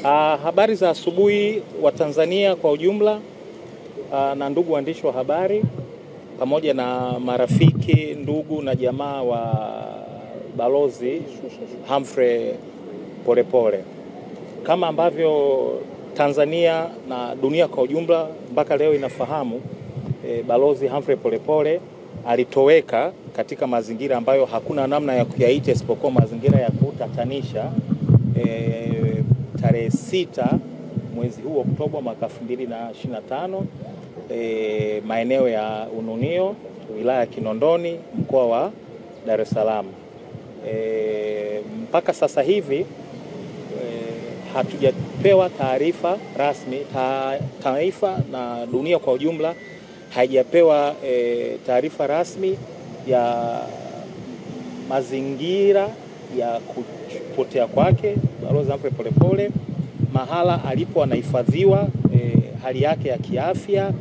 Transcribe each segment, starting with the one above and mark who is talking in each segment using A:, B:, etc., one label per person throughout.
A: Habari za asubuhi wa Tanzania kwa ujumla, na ndugu waandishi wa habari pamoja na marafiki, ndugu na jamaa wa Balozi Humphrey Polepole. Kama ambavyo Tanzania na dunia kwa ujumla mpaka leo inafahamu, Balozi Humphrey Polepole alitoweka katika mazingira ambayo hakuna namna ya kuyaita isipokuwa mazingira ya kutatanisha tarehe 6 mwezi huu Oktoba mwaka 2025, maeneo ya Ununio, wilaya ya Kinondoni, mkoa wa Dar es Salaam. Mpaka sasa hivi hatujapewa taarifa rasmi, taifa na dunia kwa ujumla haijapewa taarifa rasmi ya mazingira ya kupotea kwake Balozi Humphrey Polepole, mahala alipo anahifadhiwa, hali yake ya kiafya,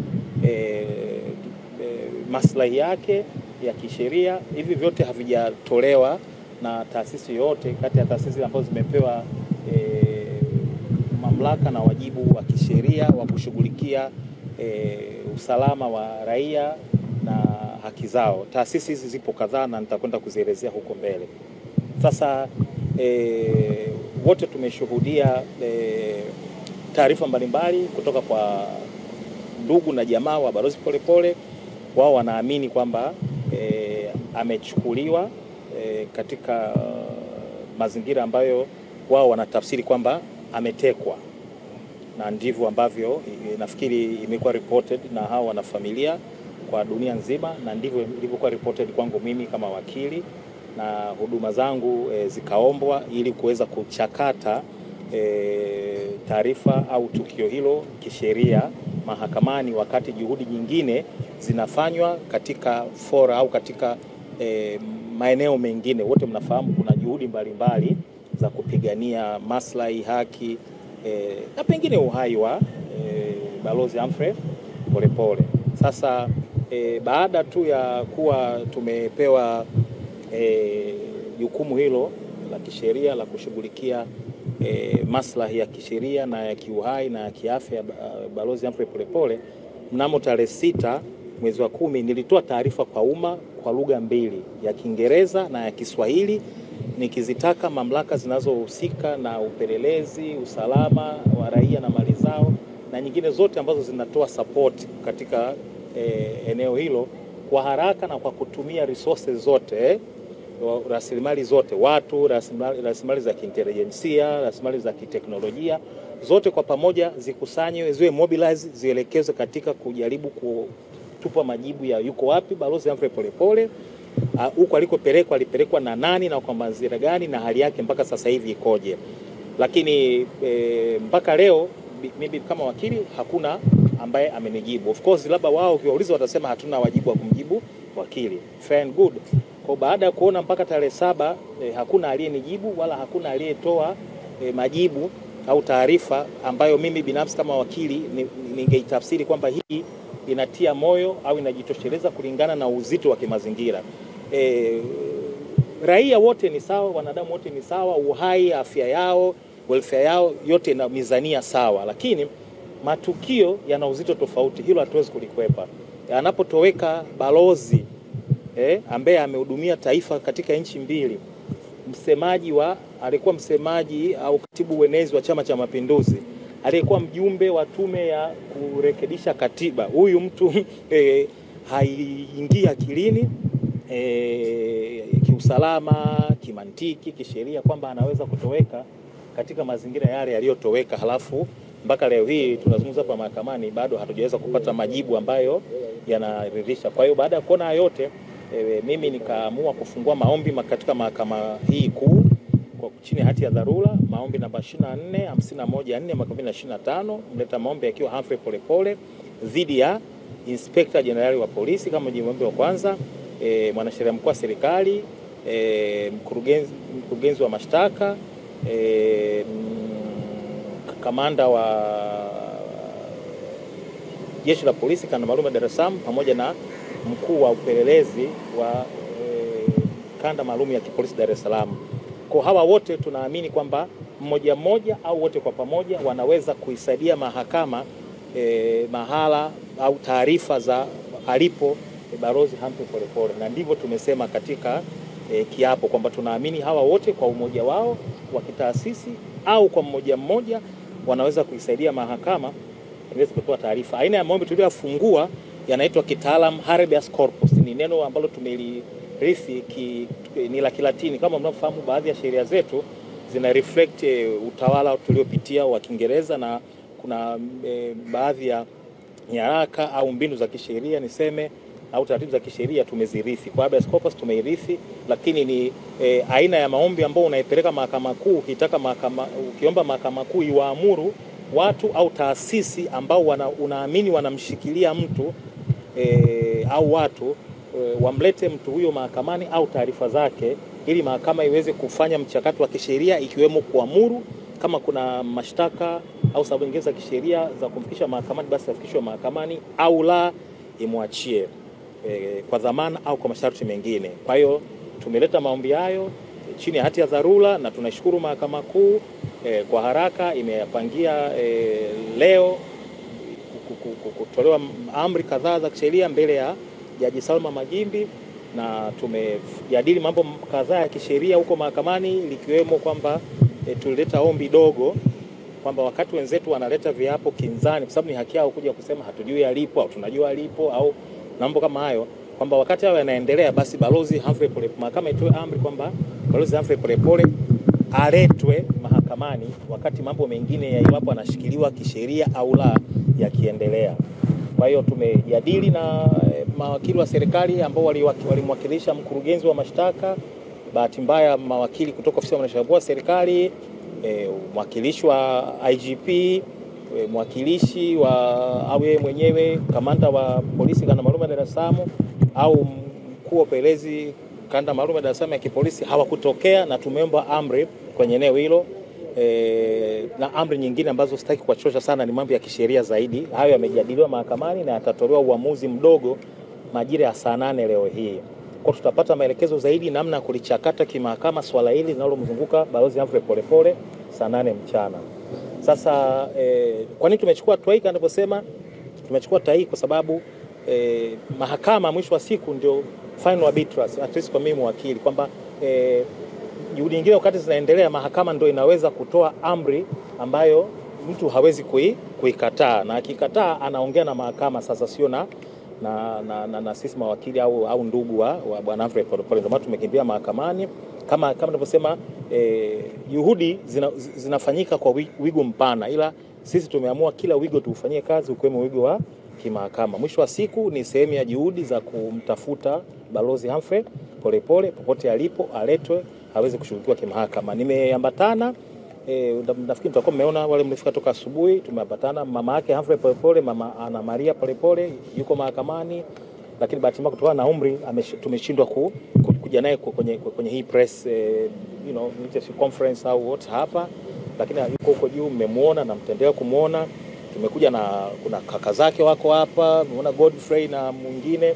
A: maslahi yake ya kisheria. Hivi vyote havijatolewa na taasisi yote kati ya taasisi ambazo zimepewa mamlaka na wajibu wa kisheria wa kushughulikia usalama wa raia na haki zao. Taasisi hizi zipo kadhaa na nitakwenda kuzielezea huko mbele. Sasa wote tumeshuhudia taarifa mbalimbali kutoka kwa ndugu na jamaa wa Balozi Polepole. Wao wanaamini kwamba amechukuliwa katika mazingira ambayo wao wanatafsiri kwamba ametekwa, na ndivyo ambavyo nafikiri imekuwa reported na hao wanafamilia kwa dunia nzima, na ndivyo ilivyokuwa reported kwangu mimi kama wakili, na huduma zangu zikaombwa ili kuweza kuchakata taarifa au tukio hilo kisheria mahakamani, wakati juhudi nyingine zinafanywa katika fora au katika maeneo mengine. Wote mnafahamu kuna juhudi mbalimbali za kupigania maslahi, haki na pengine uhai wa Balozi Humphrey Polepole. Sasa baada tu ya kuwa tumepewa jukumu hilo la kisheria la kushughulikia maslahi ya kisheria na ya kiuhai na ya kiafya Balozi Humphrey Polepole, mnamo tarehe 6 mwezi wa 10 nilitoa taarifa kwa umma kwa lugha mbili, ya Kiingereza na ya Kiswahili, nikizitaka mamlaka zinazohusika na upelelezi, usalama wa raia na mali zao na nyingine zote ambazo zinatoa support katika eneo hilo kwa haraka na kwa kutumia resources zote, rasilimali zote, watu, rasilimali za kiintelijensia, rasilimali za kiteknolojia, zote kwa pamoja zikusanywe, ziwe mobilize, zielekezwe katika kujaribu kutupa majibu ya yuko wapi Balozi Humphrey Polepole, huko alikopelekwa, alipelekwa na nani na kwa mazingira gani, na hali yake mpaka sasa hivi ikoje. Lakini mpaka leo mimi kama wakili hakuna ambaye amenijibu. Of course labda wao ukiwauliza watasema hatuna wajibu wa kumjibu wakili. Fair and good. Kwa baada ya kuona mpaka tarehe 7 hakuna aliyenijibu wala hakuna aliyetoa majibu au taarifa ambayo mimi binafsi kama wakili ningeitafsiri kwamba hii inatia moyo au inajitosheleza kulingana na uzito wa kimazingira. Raia wote ni sawa, wanadamu wote ni sawa, uhai, afya yao, welfare yao yote na mizania sawa, lakini matukio yana uzito tofauti. Hilo hatuwezi kulikwepa. Anapotoweka balozi ambaye amehudumia taifa katika nchi mbili, alikuwa msemaji au katibu uenezi wa Chama cha Mapinduzi, aliyekuwa mjumbe wa tume ya kurekebisha katiba, huyu mtu haiingia akilini kiusalama, kimantiki, kisheria kwamba anaweza kutoweka katika mazingira yale yaliyotoweka, halafu mpaka leo hii tunazungumza hapa mahakamani bado hatujaweza kupata majibu ambayo yanaridhisha. Kwa hiyo baada ya kuona yote mimi nikaamua kufungua maombi katika mahakama hii kuu kwa chini ya hati ya dharura, maombi namba 2451/4 mwaka 2025, mleta maombi akiwa Humphrey Polepole dhidi ya Inspector General wa polisi kama jimbo wa kwanza, mwanasheria mkuu wa serikali, mkurugenzi wa mashtaka, kamanda wa jeshi la polisi kanda maalum ya Dar es Salaam, pamoja na mkuu wa upelelezi wa kanda maalum ya kipolisi Dar es Salaam. Kwa hawa wote tunaamini kwamba mmoja mmoja au wote kwa pamoja wanaweza kuisaidia mahakama mahala au taarifa za alipo Balozi Humphrey Polepole, na ndivyo tumesema katika kiapo kwamba tunaamini hawa wote kwa umoja wao wa kitaasisi au kwa mmoja mmoja wanaweza kuisaidia mahakama iweze kutoa taarifa. Aina ya maombi tuliyofungua yanaitwa kitaalam habeas corpus. Ni neno ambalo tumelirithi ni la Kilatini. Kama mnafahamu, baadhi ya sheria zetu zina reflect utawala tuliopitia wa Kiingereza, na kuna baadhi ya nyaraka au mbinu za kisheria niseme au taratibu za kisheria tumezirithi. Kwa habeas corpus tumeirithi, lakini ni aina ya maombi ambao unaipeleka mahakama kuu ukiomba mahakama kuu iwaamuru watu au taasisi ambao unaamini wanamshikilia mtu au watu wamlete mtu huyo mahakamani au taarifa zake, ili mahakama iweze kufanya mchakato wa kisheria, ikiwemo kuamuru kama kuna mashtaka au sababu nyingine za kisheria za kumfikisha mahakamani, basi afikishwe mahakamani, au la imwachie kwa dhamana au kwa masharti mengine. Kwa hiyo tumeleta maombi hayo chini ya hati ya dharura, na tunashukuru mahakama kuu kwa haraka imeyapangia leo kutolewa amri kadhaa za kisheria mbele ya Jaji Salma Magimbi, na tumejadili mambo kadhaa ya kisheria huko mahakamani, likiwemo kwamba tulileta ombi dogo kwamba wakati wenzetu wanaleta viapo kinzani, kwa sababu ni haki yao kuja kusema hatujui alipo au tunajua alipo au mambo kama hayo, kwamba wakati hao yanaendelea, basi Balozi Humphrey Polepole, mahakama itoe amri kwamba Balozi Humphrey Polepole aletwe mahakamani wakati mambo mengine ya iwapo anashikiliwa kisheria au la yakiendelea. Kwa hiyo tumejadili na mawakili wa serikali ambao walimwakilisha mkurugenzi wa mashtaka. Bahati mbaya mawakili kutoka ofisi ya mwanasheria wa serikali, mwakilishi wa IGP, mwakilishi wa au yeye mwenyewe kamanda wa polisi kanda maalum ya Dar es Salaam au mkuu wa upelelezi kanda maalum ya Dar es Salaam ya kipolisi hawakutokea, na tumeomba amri kwenye eneo hilo. Na amri nyingine ambazo sitaki kuwachosha sana ni mambo ya kisheria zaidi. Hayo yamejadiliwa mahakamani na yatatolewa uamuzi mdogo majira ya saa 8 leo hii. Kwa tutapata maelekezo zaidi namna ya kulichakata kimahakama swala hili linalomzunguka Balozi Humphrey Polepole saa 8 mchana. Sasa kwa nini tumechukua hatua hii? Kama nilivyosema, tumechukua hatua hii kwa sababu mahakama mwisho wa siku ndio final arbiters, at least kwa mimi mwakili, kwamba juhudi nyingine wakati zinaendelea, mahakama ndio inaweza kutoa amri ambayo mtu hawezi kuikataa, na akikataa anaongea na mahakama. Sasa sio na sisi mawakili au ndugu wa Bwana Humphrey Polepole. Ndio maana tumekimbia mahakamani. Kama ninavyosema, juhudi zinafanyika kwa wigo mpana, ila sisi tumeamua kila wigo tuufanyie kazi, ukiwemo wigo wa kimahakama. Mwisho wa siku ni sehemu ya juhudi za kumtafuta Balozi Humphrey Polepole popote alipo, aletwe aweze kushughulikiwa kimahakama. Nimeambatana, nafikiri mtakuwa mmeona wale mlifika toka asubuhi, tumeambatana mama yake Humphrey Polepole, mama Ana Maria Polepole yuko mahakamani, lakini bahati mbaya kutokana na umri tumeshindwa kuja naye kwenye hii press conference au what hapa, lakini yuko huko juu, mmemuona na mtaendelea kumuona. Tumekuja kuna kaka zake wako hapa, umeona Godfrey na mwingine,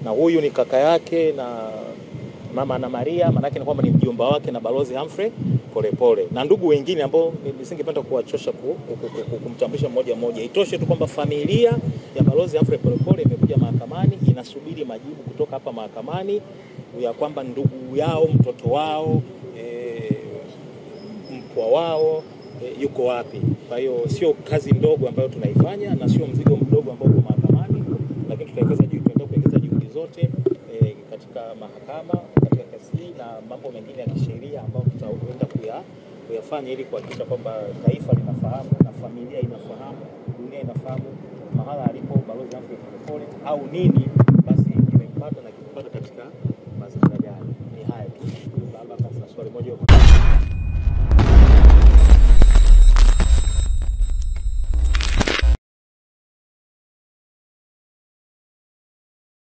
A: na huyu ni kaka yake na mama Ana Maria, maana yake ni kwamba ni mjomba wake na Balozi Humphrey Polepole, na ndugu wengine ambao nisingependa kuwachosha kumtambulisha mmoja mmoja. Itoshe tu kwamba familia ya Balozi Humphrey Polepole imekuja mahakamani, inasubiri majibu kutoka hapa mahakamani ya kwamba ndugu yao, mtoto wao, mpwa wao yuko wapi. Kwa hiyo sio kazi ndogo ambayo tunaifanya na sio mzigo mdogo ambao uko mahakamani, lakini tutaongeza juhudi zote katika mahakama, katika kesi hii na mambo mengine ya kisheria ambayo tutaenda kuyafanya ili kuhakikisha kwamba taifa linafahamu na familia inafahamu, dunia inafahamu mahala alipo Balozi Humphrey Polepole au nini basi kimempata na kimempata katika mazingira gani.